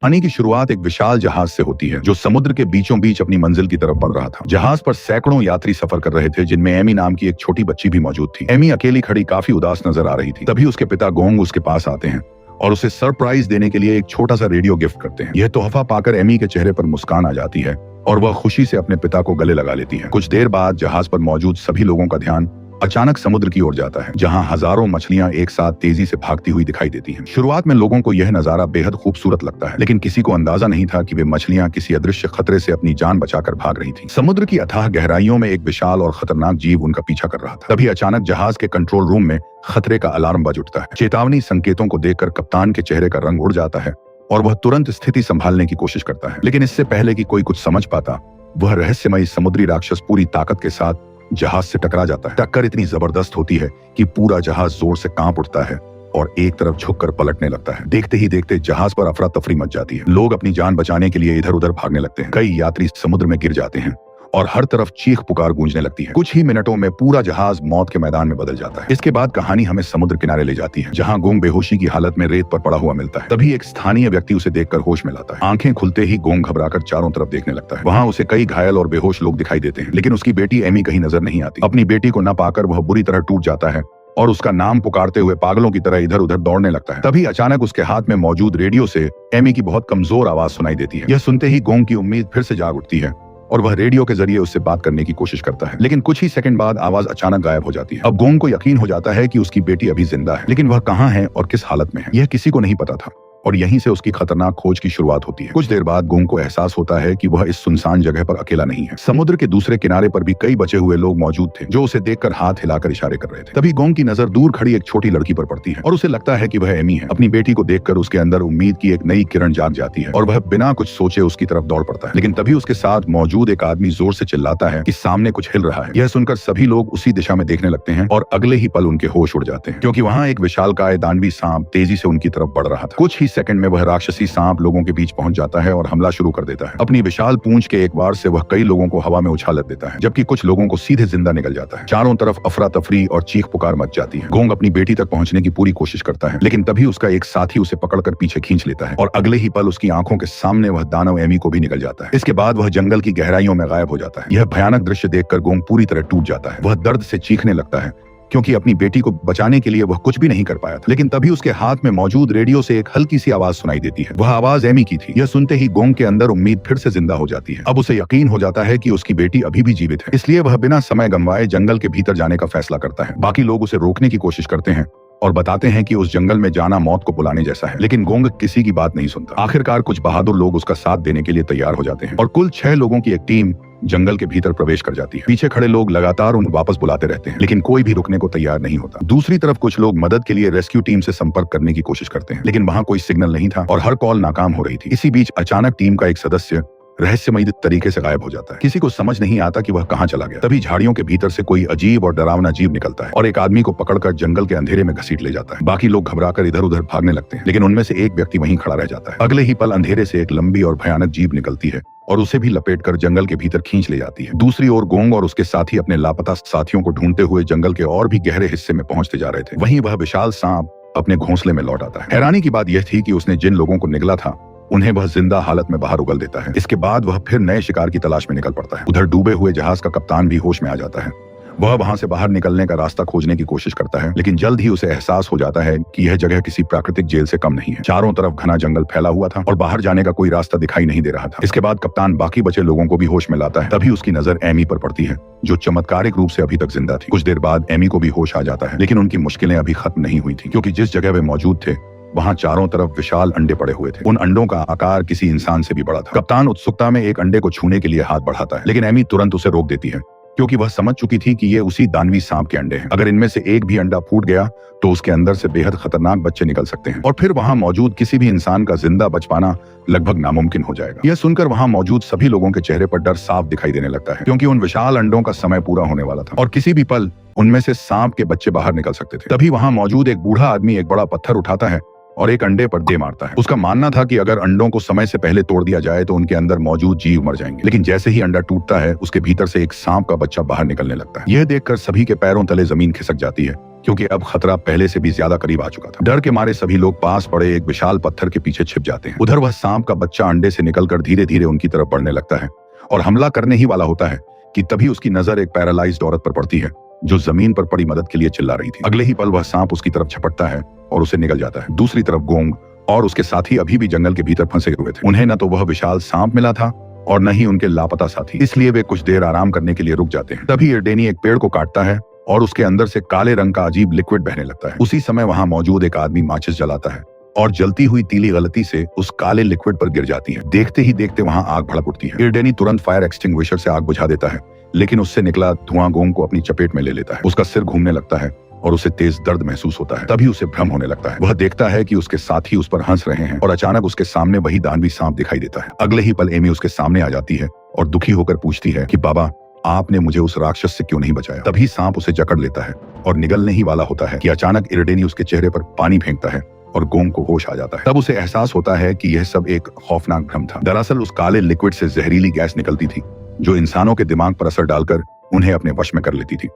कहानी की शुरुआत एक विशाल जहाज से होती है जो समुद्र के बीचों बीच अपनी मंजिल की तरफ बढ़ रहा था। जहाज पर सैकड़ों यात्री सफर कर रहे थे, जिनमें एमी नाम की एक छोटी बच्ची भी मौजूद थी। एमी अकेली खड़ी काफी उदास नजर आ रही थी। तभी उसके पिता गोंग उसके पास आते हैं और उसे सरप्राइज देने के लिए एक छोटा सा रेडियो गिफ्ट करते हैं। यह तोहफा पाकर एमी के चेहरे पर मुस्कान आ जाती है और वह खुशी से अपने पिता को गले लगा लेती है। कुछ देर बाद जहाज पर मौजूद सभी लोगों का ध्यान अचानक समुद्र की ओर जाता है, जहां हजारों मछलियां एक साथ तेजी से भागती हुई दिखाई देती हैं। शुरुआत में लोगों को यह नजारा बेहद खूबसूरत लगता है, लेकिन किसी को अंदाजा नहीं था कि वे मछलियां किसी अदृश्य खतरे से अपनी जान बचाकर भाग रही थीं। समुद्र की अथाह गहराइयों में एक विशाल और खतरनाक जीव उनका पीछा कर रहा था। तभी अचानक जहाज के कंट्रोल रूम में खतरे का अलार्म बज उठता है। चेतावनी संकेतों को देखकर कप्तान के चेहरे का रंग उड़ जाता है और वह तुरंत स्थिति संभालने की कोशिश करता है। लेकिन इससे पहले कि कोई कुछ समझ पाता, वह रहस्यमयी समुद्री राक्षस पूरी ताकत के साथ जहाज से टकरा जाता है। टक्कर इतनी जबरदस्त होती है कि पूरा जहाज जोर से कांप उठता है और एक तरफ झुककर पलटने लगता है। देखते ही देखते जहाज पर अफरा तफरी मच जाती है। लोग अपनी जान बचाने के लिए इधर उधर भागने लगते हैं। कई यात्री समुद्र में गिर जाते हैं और हर तरफ चीख पुकार गूंजने लगती है। कुछ ही मिनटों में पूरा जहाज मौत के मैदान में बदल जाता है। इसके बाद कहानी हमें समुद्र किनारे ले जाती है, जहां गोंग बेहोशी की हालत में रेत पर पड़ा हुआ मिलता है। तभी एक स्थानीय व्यक्ति उसे देखकर होश में लाता है। आंखें खुलते ही गोंग घबराकर चारों तरफ देखने लगता है। वहां उसे कई घायल और बेहोश लोग दिखाई देते हैं, लेकिन उसकी बेटी एमी कहीं नजर नहीं आती। अपनी बेटी को न पाकर वह बुरी तरह टूट जाता है और उसका नाम पुकारते हुए पागलों की तरह इधर उधर दौड़ने लगता है। तभी अचानक उसके हाथ में मौजूद रेडियो से एमी की बहुत कमजोर आवाज सुनाई देती है। यह सुनते ही गोंग की उम्मीद फिर से जाग उठती है और वह रेडियो के जरिए उससे बात करने की कोशिश करता है, लेकिन कुछ ही सेकंड बाद आवाज अचानक गायब हो जाती है। अब गोंग को यकीन हो जाता है कि उसकी बेटी अभी जिंदा है, लेकिन वह कहाँ है और किस हालत में है, यह किसी को नहीं पता था। और यहीं से उसकी खतरनाक खोज की शुरुआत होती है। कुछ देर बाद गोंग को एहसास होता है कि वह इस सुनसान जगह पर अकेला नहीं है। समुद्र के दूसरे किनारे पर भी कई बचे हुए लोग मौजूद थे, जो उसे देखकर हाथ हिलाकर इशारे कर रहे थे। तभी गोंग की नजर दूर खड़ी एक छोटी लड़की पर पड़ती है और उसे लगता है कि वह एमी है। अपनी बेटी को देखकर उसके अंदर उम्मीद की एक नई किरण जाग जाती है और वह बिना कुछ सोचे उसकी तरफ दौड़ पड़ता है। लेकिन तभी उसके साथ मौजूद एक आदमी जोर से चिल्लाता है कि सामने कुछ हिल रहा है। यह सुनकर सभी लोग उसी दिशा में देखने लगते हैं और अगले ही पल उनके होश उड़ जाते हैं, क्योंकि वहां एक विशालकाय दानवी सांप तेजी से उनकी तरफ बढ़ रहा था। कुछ ही सेकंड में वह राक्षसी सांप लोगों के बीच पहुंच जाता है और हमला शुरू कर देता है। अपनी विशाल पूंछ के एक बार से वह कई लोगों को हवा में उछाल देता है, जबकि कुछ लोगों को सीधे जिंदा निकल जाता है। चारों तरफ अफरा तफरी और चीख पुकार मच जाती है। गोंग अपनी बेटी तक पहुंचने की पूरी कोशिश करता है, लेकिन तभी उसका एक साथी उसे पकड़कर पीछे खींच लेता है और अगले ही पल उसकी आंखों के सामने वह दानव एमी को भी निकल जाता है। इसके बाद वह जंगल की गहराइयों में गायब हो जाता है। यह भयानक दृश्य देखकर गोंग पूरी तरह टूट जाता है। वह दर्द से चीखने लगता है, क्योंकि अपनी बेटी को बचाने के लिए वह कुछ भी नहीं कर पाया था। लेकिन तभी उसके हाथ में मौजूद रेडियो से एक हल्की सी आवाज सुनाई देती है। वह आवाज एमी की थी। यह सुनते ही गोंग के अंदर उम्मीद फिर से जिंदा हो जाती है। अब उसे यकीन हो जाता है कि उसकी बेटी अभी भी जीवित है, इसलिए वह बिना समय गंवाए जंगल के भीतर जाने का फैसला करता है। बाकी लोग उसे रोकने की कोशिश करते हैं और बताते हैं कि उस जंगल में जाना मौत को बुलाने जैसा है, लेकिन गोंग किसी की बात नहीं सुनता। आखिरकार कुछ बहादुर लोग उसका साथ देने के लिए तैयार हो जाते हैं और कुल 6 लोगों की एक टीम जंगल के भीतर प्रवेश कर जाती है। पीछे खड़े लोग लगातार उन्हें वापस बुलाते रहते हैं, लेकिन कोई भी रुकने को तैयार नहीं होता। दूसरी तरफ कुछ लोग मदद के लिए रेस्क्यू टीम से संपर्क करने की कोशिश करते हैं, लेकिन वहां कोई सिग्नल नहीं था और हर कॉल नाकाम हो रही थी। इसी बीच अचानक टीम का एक सदस्य रहस्यमयी तरीके से गायब हो जाता है। किसी को समझ नहीं आता कि वह कहां चला गया। तभी झाड़ियों के भीतर से कोई अजीब और डरावना जीव निकलता है और एक आदमी को पकड़कर जंगल के अंधेरे में घसीट ले जाता है। बाकी लोग घबराकर इधर उधर भागने लगते हैं, लेकिन उनमें से एक व्यक्ति वहीं खड़ा रह जाता है। अगले ही पल अंधेरे से एक लंबी और भयानक जीव निकलती है और उसे भी लपेटकर जंगल के भीतर खींच ले जाती है। दूसरी ओर गोंग और उसके साथी अपने लापता साथियों को ढूंढते हुए जंगल के और भी गहरे हिस्से में पहुंचते जा रहे थे। वहीं वह विशाल सांप अपने घोंसले में लौट आता है। हैरानी की बात यह थी कि उसने जिन लोगों को निगला था उन्हें वह जिंदा हालत में बाहर उगल देता है। इसके बाद वह फिर नए शिकार की तलाश में निकल पड़ता है। उधर डूबे हुए जहाज का कप्तान भी होश में आ जाता है। वह वहां से बाहर निकलने का रास्ता खोजने की कोशिश करता है, लेकिन जल्द ही उसे एहसास हो जाता है कि यह जगह किसी प्राकृतिक जेल से कम नहीं है। चारों तरफ घना जंगल फैला हुआ था और बाहर जाने का कोई रास्ता दिखाई नहीं दे रहा था। इसके बाद कप्तान बाकी बचे लोगों को भी होश में लाता है। तभी उसकी नजर एमी पर पड़ती है, जो चमत्कारिक रूप से अभी तक जिंदा थी। कुछ देर बाद एमी को भी होश आ जाता है, लेकिन उनकी मुश्किलें अभी खत्म नहीं हुई थी, क्योंकि जिस जगह वे मौजूद थे वहां चारों तरफ विशाल अंडे पड़े हुए थे। उन अंडों का आकार किसी इंसान से भी बड़ा था। कप्तान उत्सुकता में एक अंडे को छूने के लिए हाथ बढ़ाता है, लेकिन एमी तुरंत उसे रोक देती है, क्योंकि वह समझ चुकी थी कि ये उसी दानवी सांप के अंडे हैं। अगर इनमें से एक भी अंडा फूट गया तो उसके अंदर से बेहद खतरनाक बच्चे निकल सकते हैं और फिर वहां मौजूद किसी भी इंसान का जिंदा बच पाना लगभग नामुमकिन हो जाएगा। यह सुनकर वहां मौजूद सभी लोगों के चेहरे पर डर साफ दिखाई देने लगता है, क्योंकि उन विशाल अंडों का समय पूरा होने वाला था और किसी भी पल उनमें से सांप के बच्चे बाहर निकल सकते थे। तभी वहां मौजूद एक बूढ़ा आदमी एक बड़ा पत्थर उठाता है और एक अंडे पर दे मारता है। उसका मानना था कि अगर अंडों को समय से पहले तोड़ दिया जाए तो उनके अंदर मौजूद जीव मर जाएंगे। लेकिन जैसे ही अंडा टूटता है उसके भीतर से एक सांप का बच्चा बाहर निकलने लगता है। यह देखकर सभी के पैरों तले जमीन खिसक जाती है, क्योंकि अब खतरा पहले से भी ज्यादा करीब आ चुका था। डर के मारे सभी लोग पास पड़े एक विशाल पत्थर के पीछे छिप जाते हैं। उधर वह सांप का बच्चा अंडे से निकलकर धीरे धीरे उनकी तरफ बढ़ने लगता है और हमला करने ही वाला होता है कि तभी उसकी नजर एक पैरालाइज्ड औरत पर पड़ती है जो जमीन पर पड़ी मदद के लिए चिल्ला रही थी। अगले ही पल वह सांप उसकी तरफ झपटता है और उसे निगल जाता है। दूसरी तरफ गोंग और उसके साथी अभी भी जंगल के भीतर फंसे हुए थे। उन्हें न तो वह विशाल सांप मिला था और न ही उनके लापता साथी, इसलिए वे कुछ देर आराम करने के लिए रुक जाते हैं। तभी इरडेनी एक पेड़ को काटता है और उसके अंदर से काले रंग का अजीब लिक्विड बहने लगता है। उसी समय वहां मौजूद एक आदमी माचिस जलाता है और जलती हुई तीली गलती से उस काले लिक्विड पर गिर जाती है। देखते ही देखते वहां आग भड़क उठती है। इरडेनी तुरंत फायर एक्सटिंग्विशर से आग बुझा देता है, लेकिन उससे निकला धुआं गोंग को अपनी चपेट में ले लेता है। उसका सिर घूमने लगता है और उसे तेज दर्द महसूस होता है। तभी उसे भ्रम होने लगता है। वह देखता है कि उसके साथी उस पर हंस रहे हैं और अचानक उसके सामने वही दानवी सांप दिखाई देता है। अगले ही पल एमी उसके सामने आ जाती है और दुखी होकर पूछती है कि बाबा, आपने मुझे उस राक्षस से क्यों नहीं बचाया। तभी सांप उसे जकड़ लेता है और निगलने ही वाला होता है कि अचानक इरडेनी उसके चेहरे पर पानी फेंकता है और गोंग को होश आ जाता है। तब उसे एहसास होता है कि यह सब एक खौफनाक भ्रम था। दरअसल उस काले लिक्विड से जहरीली गैस निकलती थी जो इंसानों के दिमाग पर असर डालकर उन्हें अपने वश में कर लेती थी।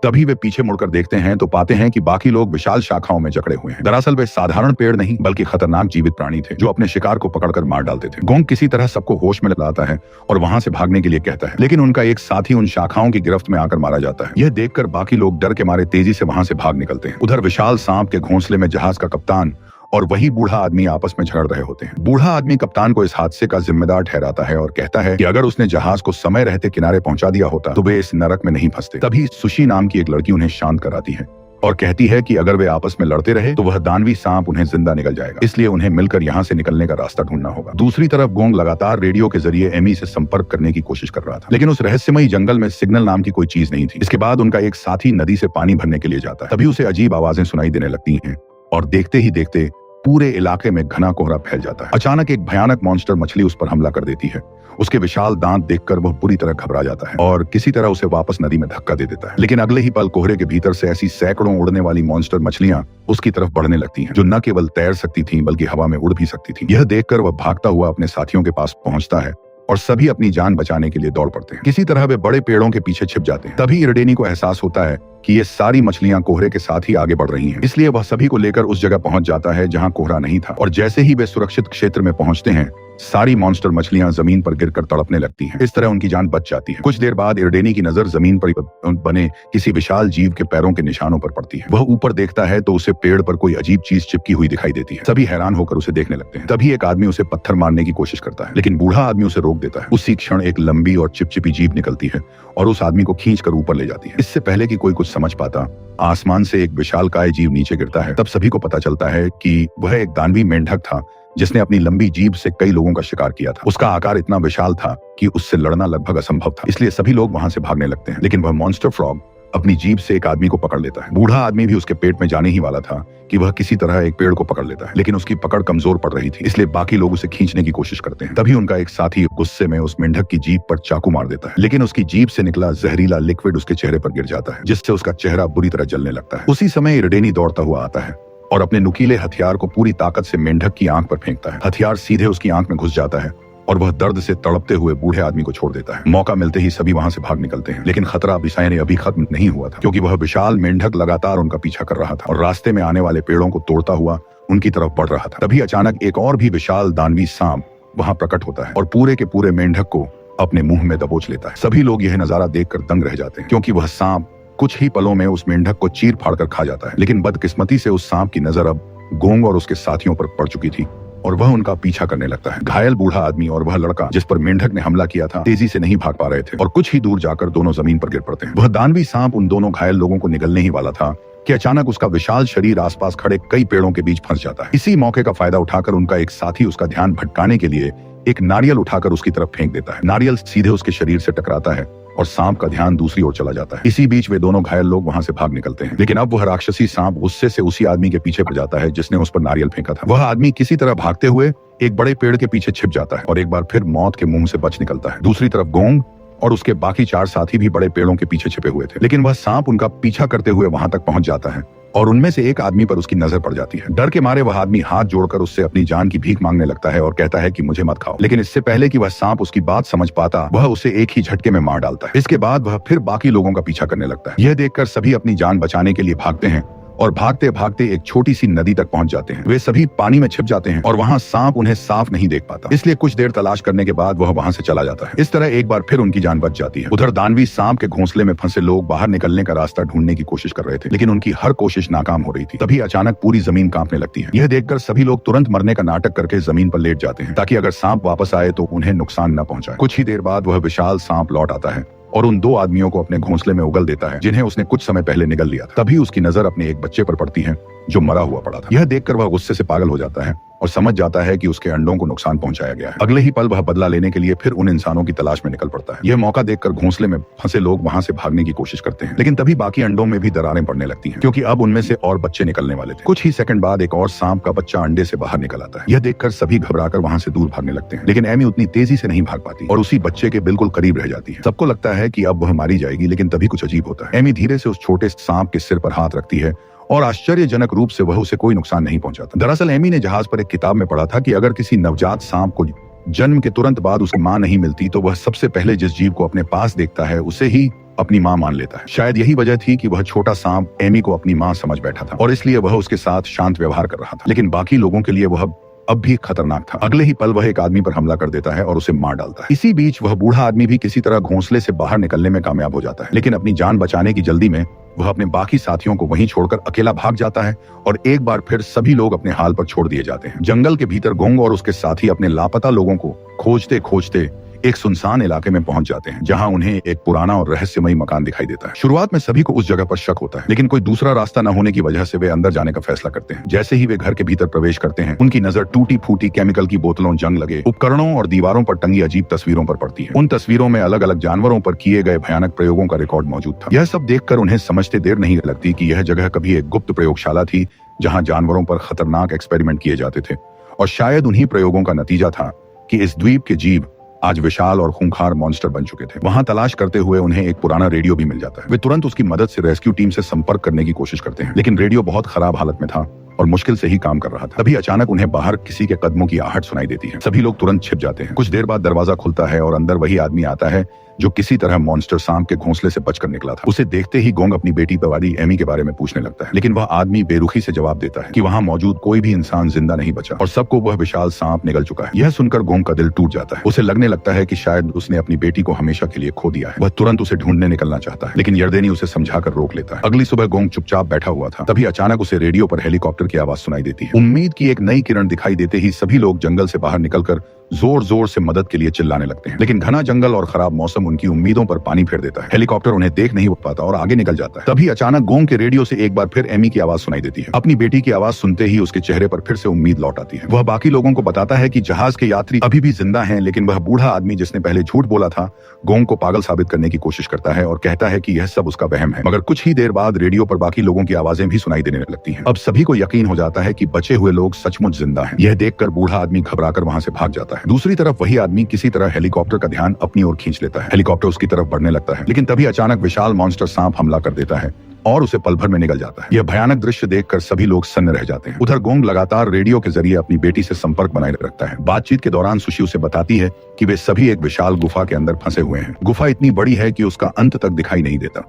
तभी वे पीछे मुड़कर देखते हैं तो पाते हैं कि बाकी लोग विशाल शाखाओं में जकड़े हुए हैं। दरअसल वे साधारण पेड़ नहीं बल्कि खतरनाक जीवित प्राणी थे जो अपने शिकार को पकड़कर मार डालते थे। गोंग किसी तरह सबको होश में लाता है और वहां से भागने के लिए कहता है, लेकिन उनका एक साथी उन शाखाओं की गिरफ्त में आकर मारा जाता है। यह देखकर बाकी लोग डर के मारे तेजी से वहां से भाग निकलते हैं। उधर विशाल सांप के घोंसले में जहाज का कप्तान और वही बूढ़ा आदमी आपस में झगड़ रहे होते हैं। बूढ़ा आदमी कप्तान को इस हादसे का जिम्मेदार ठहराता है और कहता है कि अगर उसने जहाज को समय रहते किनारे पहुंचा दिया होता तो वे इस नरक में नहीं फंसते। तभी सुशी नाम की एक लड़की उन्हें शांत कराती है और कहती है कि अगर वे आपस में लड़ते रहे तो वह दानवी सांप उन्हें जिंदा निकल जाएगा, इसलिए उन्हें मिलकर यहाँ से निकलने का रास्ता ढूंढना होगा। दूसरी तरफ गोंग लगातार रेडियो के जरिए एमी से संपर्क करने की कोशिश कर रहा था, लेकिन उस रहस्यमयी जंगल में सिग्नल नाम की कोई चीज नहीं थी। इसके बाद उनका एक साथी नदी से पानी भरने के लिए जाता है। तभी उसे अजीब आवाजें सुनाई देने लगती हैं और देखते ही देखते पूरे इलाके में घना कोहरा फैल जाता है। अचानक एक भयानक मॉन्स्टर मछली उस पर हमला कर देती है। उसके विशाल दांत देखकर वह बुरी तरह घबरा जाता है और किसी तरह उसे वापस नदी में धक्का दे देता है। लेकिन अगले ही पल कोहरे के भीतर से ऐसी सैकड़ों उड़ने वाली मॉन्स्टर मछलियां उसकी तरफ बढ़ने लगती हैं, जो न केवल तैर सकती थीं बल्कि हवा में उड़ भी सकती थीं। यह देखकर वह भागता हुआ अपने साथियों के पास पहुंचता है और सभी अपनी जान बचाने के लिए दौड़ पड़ते हैं। किसी तरह वे बड़े पेड़ों के पीछे छिप जाते हैं। तभी इरडेनी को एहसास होता है कि ये सारी मछलियां कोहरे के साथ ही आगे बढ़ रही हैं, इसलिए वह सभी को लेकर उस जगह पहुंच जाता है जहां कोहरा नहीं था। और जैसे ही वे सुरक्षित क्षेत्र में पहुंचते हैं, सारी मॉन्स्टर मछलियां जमीन पर गिरकर तड़पने लगती हैं। इस तरह उनकी जान बच जाती है। कुछ देर बाद इरडेनी की नजर जमीन पर बने किसी विशाल जीव के पैरों के निशानों पर पड़ती है। वह ऊपर देखता है तो उसे पेड़ पर कोई अजीब चीज चिपकी हुई दिखाई देती है। सभी हैरान होकर उसे देखने लगते हैं। तभी एक आदमी उसे पत्थर मारने की कोशिश करता है, लेकिन बूढ़ा आदमी उसे रोक देता है। उसी क्षण एक लंबी और चिपचिपी जीभ निकलती है और उस आदमी को खींच कर ऊपर ले जाती है। इससे पहले कि कोई कुछ समझ पाता, आसमान से एक विशालकाय जीव नीचे गिरता है। तब सभी को पता चलता है कि वह एक दानवी मेंढक था जिसने अपनी लंबी जीभ से कई लोगों का शिकार किया था। उसका आकार इतना विशाल था कि उससे लड़ना लगभग असंभव था, इसलिए सभी लोग वहां से भागने लगते हैं। लेकिन वह मॉन्स्टर फ्रॉग अपनी जीभ से एक आदमी को पकड़ लेता है। बूढ़ा आदमी भी उसके पेट में जाने ही वाला था कि वह किसी तरह एक पेड़ को पकड़ लेता है, लेकिन उसकी पकड़ कमजोर पड़ रही थी, इसलिए बाकी लोग उसे खींचने की कोशिश करते हैं। तभी उनका एक साथी गुस्से में उस मेंढक की जीभ पर चाकू मार देता है, लेकिन उसकी जीभ से निकला जहरीला लिक्विड उसके चेहरे पर गिर जाता है, जिससे उसका चेहरा बुरी तरह जलने लगता है। उसी समय इरडेनी दौड़ता हुआ आता है और अपने नुकीले हथियार को पूरी ताकत से मेंढक की आंख पर फेंकता है। हथियार सीधे उसकी आंख में घुस जाता है और वह दर्द से तड़पते हुए बूढ़े आदमी को छोड़ देता है। मौका मिलते ही सभी वहां से भाग निकलते हैं, लेकिन खतरा अभी खत्म नहीं हुआ था, क्योंकि वह विशाल मेंढक लगातार उनका पीछा कर रहा था और रास्ते में आने वाले पेड़ों को तोड़ता हुआ उनकी तरफ बढ़ रहा था। तभी अचानक एक और भी विशाल दानवी सांप वहां प्रकट होता है और पूरे के पूरे मेंढक को अपने मुंह में दबोच लेता है। सभी लोग यह नजारा देखकर दंग रह जाते हैं, क्योंकि वह सांप कुछ ही पलों में उस मेंढक को चीर फाड़ कर खा जाता है। लेकिन बदकिस्मती से उस सांप की नजर अब गोंग और उसके साथियों पर पड़ चुकी थी और वह उनका पीछा करने लगता है। घायल बूढ़ा आदमी और वह लड़का जिस पर मेंढक ने हमला किया था तेजी से नहीं भाग पा रहे थे और कुछ ही दूर जाकर दोनों जमीन पर गिर पड़ते हैं। वह दानवी सांप उन दोनों घायल लोगों को निगलने ही वाला था कि अचानक उसका विशाल शरीर आसपास खड़े कई पेड़ों के बीच फंस जाता है। इसी मौके का फायदा उठाकर उनका एक साथी उसका ध्यान भटकाने के लिए एक नारियल उठाकर उसकी तरफ फेंक देता है। नारियल सीधे उसके शरीर से टकराता है और सांप का ध्यान दूसरी ओर चला जाता है। इसी बीच वे दोनों घायल लोग वहां से भाग निकलते हैं, लेकिन अब वह राक्षसी सांप गुस्से से उसी आदमी के पीछे पड़ जाता है जिसने उस पर नारियल फेंका था। वह आदमी किसी तरह भागते हुए एक बड़े पेड़ के पीछे छिप जाता है और एक बार फिर मौत के मुंह से बच निकलता है। दूसरी तरफ गोंग और उसके बाकी 4 साथी भी बड़े पेड़ों के पीछे छिपे हुए थे, लेकिन वह सांप उनका पीछा करते हुए वहां तक पहुंच जाता है और उनमें से एक आदमी पर उसकी नजर पड़ जाती है। डर के मारे वह आदमी हाथ जोड़कर उससे अपनी जान की भीख मांगने लगता है और कहता है कि मुझे मत खाओ। लेकिन इससे पहले कि वह सांप उसकी बात समझ पाता, वह उसे एक ही झटके में मार डालता है। इसके बाद वह फिर बाकी लोगों का पीछा करने लगता है। यह देखकर सभी अपनी जान बचाने के लिए भागते हैं और भागते भागते एक छोटी सी नदी तक पहुंच जाते हैं। वे सभी पानी में छिप जाते हैं और वहां सांप उन्हें साफ नहीं देख पाता, इसलिए कुछ देर तलाश करने के बाद वह वहां से चला जाता है। इस तरह एक बार फिर उनकी जान बच जाती है। उधर दानवी सांप के घोंसले में फंसे लोग बाहर निकलने का रास्ता ढूंढने की कोशिश कर रहे थे, लेकिन उनकी हर कोशिश नाकाम हो रही थी। तभी अचानक पूरी जमीन कांपने लगती है। यह देखकर सभी लोग तुरंत मरने का नाटक करके जमीन पर लेट जाते हैं, ताकि अगर सांप वापस आए तो उन्हें नुकसान न पहुंचाए। कुछ ही देर बाद वह विशाल सांप लौट आता है और उन दो आदमियों को अपने घोंसले में उगल देता है, जिन्हें उसने कुछ समय पहले निगल लिया था। तभी उसकी नजर अपने एक बच्चे पर पड़ती है जो मरा हुआ पड़ा था। यह देखकर वह गुस्से से पागल हो जाता है और समझ जाता है कि उसके अंडों को नुकसान पहुंचाया गया है। अगले ही पल वह बदला लेने के लिए फिर उन इंसानों की तलाश में निकल पड़ता है। यह मौका देखकर घोंसले में फंसे लोग वहां से भागने की कोशिश करते हैं, लेकिन तभी बाकी अंडों में भी दरारें पड़ने लगती हैं, क्योंकि अब उनमें से और बच्चे निकलने वाले थे। कुछ ही सेकंड बाद एक और सांप का बच्चा अंडे से बाहर निकल आता है। यह देखकर सभी घबराकर वहां से दूर भागने लगते हैं, लेकिन एमी उतनी तेजी से नहीं भाग पाती और उसी बच्चे के बिल्कुल करीब रह जाती है। सबको लगता है कि अब वह मारी जाएगी, लेकिन तभी कुछ अजीब होता है। एमी धीरे से उस छोटे सांप के सिर पर हाथ रखती है और आश्चर्यजनक रूप से वह उसे कोई नुकसान नहीं पहुंचाता। दरअसल एमी ने जहाज पर एक किताब में पढ़ा था कि अगर किसी नवजात सांप को जन्म के तुरंत बाद उसकी मां नहीं मिलती तो वह सबसे पहले जिस जीव को अपने पास देखता है उसे ही अपनी मां मान लेता है। शायद यही वजह थी कि वह छोटा सांप एमी को अपनी मां समझ बैठा था और इसलिए वह उसके साथ शांत व्यवहार कर रहा था, लेकिन बाकी लोगों के लिए वह अब भी खतरनाक था। अगले ही पल वह एक आदमी पर हमला कर देता है और उसे मार डालता है। इसी बीच वह बूढ़ा आदमी भी किसी तरह घोंसले से बाहर निकलने में कामयाब हो जाता है, लेकिन अपनी जान बचाने की जल्दी में वह अपने बाकी साथियों को वहीं छोड़कर अकेला भाग जाता है और एक बार फिर सभी लोग अपने हाल पर छोड़ दिए जाते हैं। जंगल के भीतर गोंग और उसके साथी अपने लापता लोगों को खोजते खोजते एक सुनसान इलाके में पहुंच जाते हैं, जहां उन्हें एक पुराना और रहस्यमयी मकान दिखाई देता है। शुरुआत में सभी को उस जगह पर शक होता है, लेकिन कोई दूसरा रास्ता न होने की वजह से वे अंदर जाने का फैसला करते हैं। जैसे ही वे घर के भीतर प्रवेश करते हैं, उनकी नजर टूटी फूटी केमिकल की बोतलों, जंग लगे उपकरणों और दीवारों पर टंगी अजीब तस्वीरों पर पड़ती है। उन तस्वीरों में अलग अलग जानवरों पर किए गए भयानक प्रयोगों का रिकॉर्ड मौजूद था। यह सब देखकर उन्हें समझते देर नहीं लगती कि यह जगह कभी एक गुप्त प्रयोगशाला थी, जहां जानवरों पर खतरनाक एक्सपेरिमेंट किए जाते थे, और शायद उन्हीं प्रयोगों का नतीजा था कि इस द्वीप के जीव आज विशाल और खूंखार मॉन्स्टर बन चुके थे। वहां तलाश करते हुए उन्हें एक पुराना रेडियो भी मिल जाता है। वे तुरंत उसकी मदद से रेस्क्यू टीम से संपर्क करने की कोशिश करते हैं, लेकिन रेडियो बहुत खराब हालत में था और मुश्किल से ही काम कर रहा था। तभी अचानक उन्हें बाहर किसी के कदमों की आहट सुनाई देती है। सभी लोग तुरंत छिप जाते हैं। कुछ देर बाद दरवाजा खुलता है और अंदर वही आदमी आता है जो किसी तरह मॉन्स्टर सांप के घोंसले से बचकर निकला था। उसे देखते ही गोंग अपनी बेटी वाली एमी के बारे में पूछने लगता है, लेकिन वह आदमी बेरुखी से जवाब देता है कि वहां मौजूद कोई भी इंसान जिंदा नहीं बचा और सबको वह विशाल सांप निगल चुका है। यह सुनकर गोंग का दिल टूट जाता है। उसे लगने लगता है कि शायद उसने अपनी बेटी को हमेशा के लिए खो दिया है। वह तुरंत उसे ढूंढने निकलना चाहता है, लेकिन यर्देनी उसे समझाकर रोक लेता है। अगली सुबह गोंग चुपचाप बैठा हुआ था, तभी अचानक उसे रेडियो पर हेलीकॉप्टर की आवाज सुनाई देती है। उम्मीद की एक नई किरण दिखाई देते ही सभी लोग जंगल से बाहर निकलकर जोर जोर से मदद के लिए चिल्लाने लगते हैं, लेकिन घना जंगल और खराब मौसम उनकी उम्मीदों पर पानी फेर देता है। हेलीकॉप्टर उन्हें देख नहीं पाता और आगे निकल जाता है। तभी अचानक गोंग के रेडियो से एक बार फिर एमी की आवाज सुनाई देती है। अपनी बेटी की आवाज सुनते ही उसके चेहरे पर फिर से उम्मीद लौट आती है। वह बाकी लोगों को बताता है कि जहाज के यात्री अभी भी जिंदा हैं, लेकिन वह बूढ़ा आदमी जिसने पहले झूठ बोला था गोंग को पागल साबित करने की कोशिश करता है और कहता है कि यह सब उसका वहम है। मगर कुछ ही देर बाद रेडियो पर बाकी लोगों की आवाजें भी सुनाई देने लगती हैं। अब सभी को यकीन हो जाता है कि बचे हुए लोग सचमुच जिंदा हैं। यह देखकर बूढ़ा आदमी घबराकर वहां से भाग जाता है। दूसरी तरफ वही आदमी किसी तरह हेलीकॉप्टर का ध्यान अपनी ओर खींच लेता है। हेलीकॉप्टर उसकी तरफ बढ़ने लगता है, लेकिन तभी अचानक विशाल मॉन्स्टर सांप हमला कर देता है और उसे पल भर में निगल जाता है। यह भयानक दृश्य देखकर सभी लोग सन्न रह जाते हैं। उधर गोंग लगातार रेडियो के जरिए अपनी बेटी से संपर्क बनाए रखता है। बातचीत के दौरान सुशी उसे बताती है कि वे सभी एक विशाल गुफा के अंदर फंसे हुए हैं। गुफा इतनी बड़ी है कि उसका अंत तक दिखाई नहीं देता।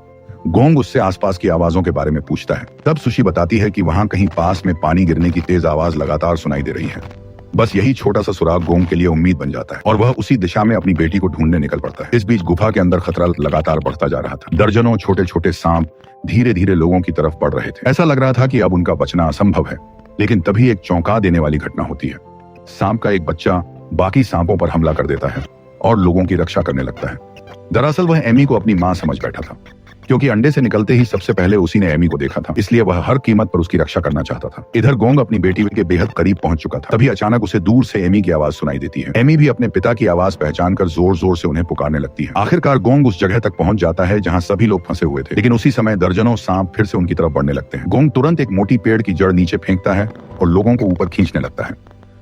गोंग उससे आसपास की आवाजों के बारे में पूछता है। तब सुशी बताती है कि वहां कहीं पास में पानी गिरने की तेज आवाज लगातार सुनाई दे रही है। बस यही छोटा सा सुराग गोंग के लिए उम्मीद बन जाता है और वह उसी दिशा में अपनी बेटी को ढूंढने निकल पड़ता है। इस बीच गुफा के अंदर खतरा लगातार बढ़ता जा रहा था। दर्जनों छोटे छोटे सांप धीरे धीरे लोगों की तरफ बढ़ रहे थे। ऐसा लग रहा था कि अब उनका बचना असंभव है, लेकिन तभी एक चौंका देने वाली घटना होती है। सांप का एक बच्चा बाकी सांपों पर हमला कर देता है और लोगों की रक्षा करने लगता है। दरअसल वह एमी को अपनी मां समझ बैठा था, क्योंकि अंडे से निकलते ही सबसे पहले उसी ने एमी को देखा था, इसलिए वह हर कीमत पर उसकी रक्षा करना चाहता था। इधर गोंग अपनी बेटी के बेहद करीब पहुंच चुका था। तभी अचानक उसे दूर से एमी की आवाज सुनाई देती है। एमी भी अपने पिता की आवाज पहचानकर जोर जोर से उन्हें पुकारने लगती है। आखिरकार गोंग उस जगह तक पहुंच जाता है जहां सभी लोग फंसे हुए थे, लेकिन उसी समय दर्जनों सांप फिर से उनकी तरफ बढ़ने लगते हैं। गोंग तुरंत एक मोटी पेड़ की जड़ नीचे फेंकता है और लोगों को ऊपर खींचने लगता है।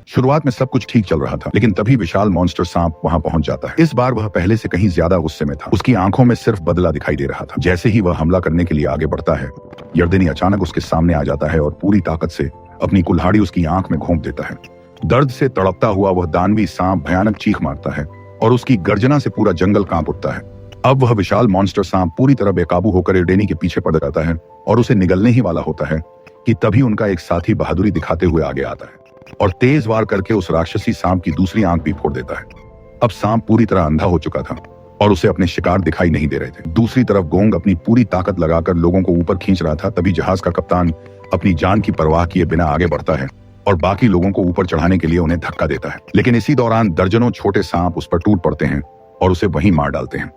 शुरुआत में सब कुछ ठीक चल रहा था, लेकिन तभी विशाल मॉन्स्टर सांप वहां पहुंच जाता है। इस बार वह पहले से कहीं ज्यादा गुस्से में था। उसकी आंखों में सिर्फ बदला दिखाई दे रहा था। जैसे ही वह हमला करने के लिए आगे बढ़ता है, यर्दनी अचानक उसके सामने आ जाता है और पूरी ताकत से अपनी कुल्हाड़ी उसकी आंख में घोंप देता है। दर्द से तड़पता हुआ वह दानवी सांप भयानक चीख मारता है और उसकी गर्जना से पूरा जंगल कांप उठता है। अब वह विशाल मॉन्स्टर सांप पूरी तरह बेकाबू होकर एर्डेनी के पीछे पड़ जाता है और उसे निगलने ही वाला होता है कि तभी उनका एक साथी बहादुरी दिखाते हुए आगे आता है और तेज वार करके उस राक्षसी सांप की दूसरी आंख भी फोड़ देता है। अब सांप पूरी तरह अंधा हो चुका था और उसे अपने शिकार दिखाई नहीं दे रहे थे। दूसरी तरफ गोंग अपनी पूरी ताकत लगाकर लोगों को ऊपर खींच रहा था। तभी जहाज का कप्तान अपनी जान की परवाह किए बिना आगे बढ़ता है और बाकी लोगों को ऊपर चढ़ाने के लिए उन्हें धक्का देता है। लेकिन इसी दौरान दर्जनों छोटे सांप उस पर टूट पड़ते हैं और उसे वहीं मार डालते हैं।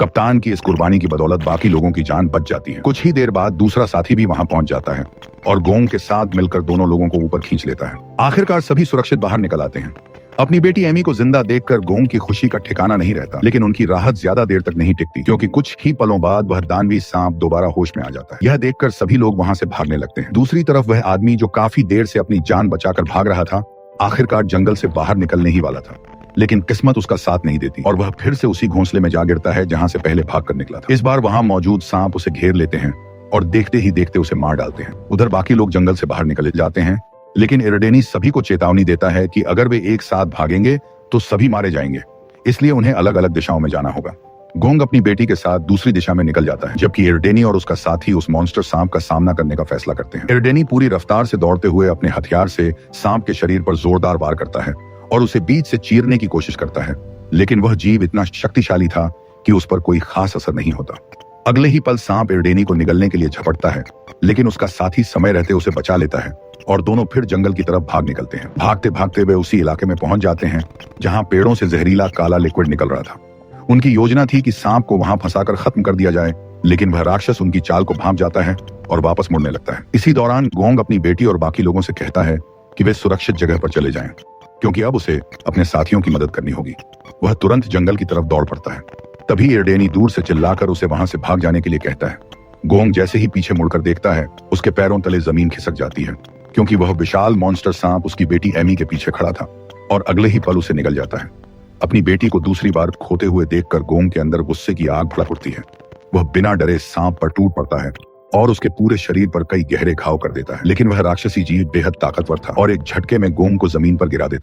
कप्तान की इस कुर्बानी की बदौलत बाकी लोगों की जान बच जाती है। कुछ ही देर बाद दूसरा साथी भी वहां पहुंच जाता है और गोंग के साथ मिलकर दोनों लोगों को ऊपर खींच लेता है। आखिरकार सभी सुरक्षित बाहर निकल आते हैं। अपनी बेटी एमी को जिंदा देखकर गोंग की खुशी का ठिकाना नहीं रहता, लेकिन उनकी राहत ज्यादा देर तक नहीं टिकती, क्योंकि कुछ ही पलों बाद वह दानवी सांप दोबारा होश में आ जाता है। यह देखकर सभी लोग वहां से भागने लगते हैं। दूसरी तरफ वह आदमी जो काफी देर से अपनी जान बचाकर भाग रहा था, आखिरकार जंगल से बाहर निकलने ही वाला था, लेकिन किस्मत उसका साथ नहीं देती और वह फिर से उसी घोंसले में जा गिरता है जहां से पहले भाग कर निकला था। इस बार वहां मौजूद सांप उसे घेर लेते हैं और देखते ही देखते उसे मार डालते हैं। उधर बाकी लोग जंगल से बाहर निकल जाते हैं, लेकिन एर्डेनी सभी को चेतावनी देता है कि अगर वे एक साथ भागेंगे तो सभी मारे जाएंगे, इसलिए उन्हें अलग अलग दिशाओं में जाना होगा। गोंग अपनी बेटी के साथ दूसरी दिशा में निकल जाता है, जबकि एर्डेनी और उसका साथी उस मॉन्स्टर सांप का सामना करने का फैसला करते हैं। एर्डेनी पूरी रफ्तार से दौड़ते हुए अपने हथियार से सांप के शरीर पर जोरदार वार करता है और उसे बीच से चीरने की कोशिश करता है, लेकिन वह जीव इतना शक्तिशाली था कि उस पर कोई खास असर नहीं होता। अगले ही पल सांप एर्डेनी को निगलने के लिए झपटता है, लेकिन उसका साथी समय रहते उसे बचा लेता है और दोनों फिर जंगल की तरफ भाग निकलते हैं। भागते भागते वे उसी इलाके में पहुंच जाते हैं जहां पेड़ों से जहरीला काला लिक्विड निकल रहा था। उनकी योजना थी कि सांप को वहां फंसाकर खत्म कर दिया जाए, लेकिन वह राक्षस उनकी चाल को भांप जाता है और वापस मुड़ने लगता है। इसी दौरान गोंग अपनी बेटी और बाकी लोगों से कहता है कि वे सुरक्षित जगह पर चले जाएं, क्योंकि अब उसे अपने साथियों की मदद करनी होगी। वह तुरंत जंगल की तरफ दौड़ पड़ता है। तभी एर्डेनी दूर से चिल्लाकर उसे वहां से भाग जाने के लिए कहता है। गोंग जैसे ही पीछे मुड़कर देखता है, उसके पैरों तले जमीन खिसक जाती है, क्योंकि वह विशाल मॉन्स्टर सांप उसकी बेटी एमी के पीछे खड़ा था और अगले ही पल उसे निगल जाता है। अपनी बेटी को दूसरी बार खोते हुए देखकर गोंग के अंदर गुस्से की आग भड़क उठती है। वह बिना डरे सांप पर टूट पड़ता है और उसके पूरे शरीर पर कई गहरे घाव कर देता है, लेकिन वह राक्षसी जीव बेहद ताकतवर था और एक झटके में गोंग को जमीन पर गिरा देता है।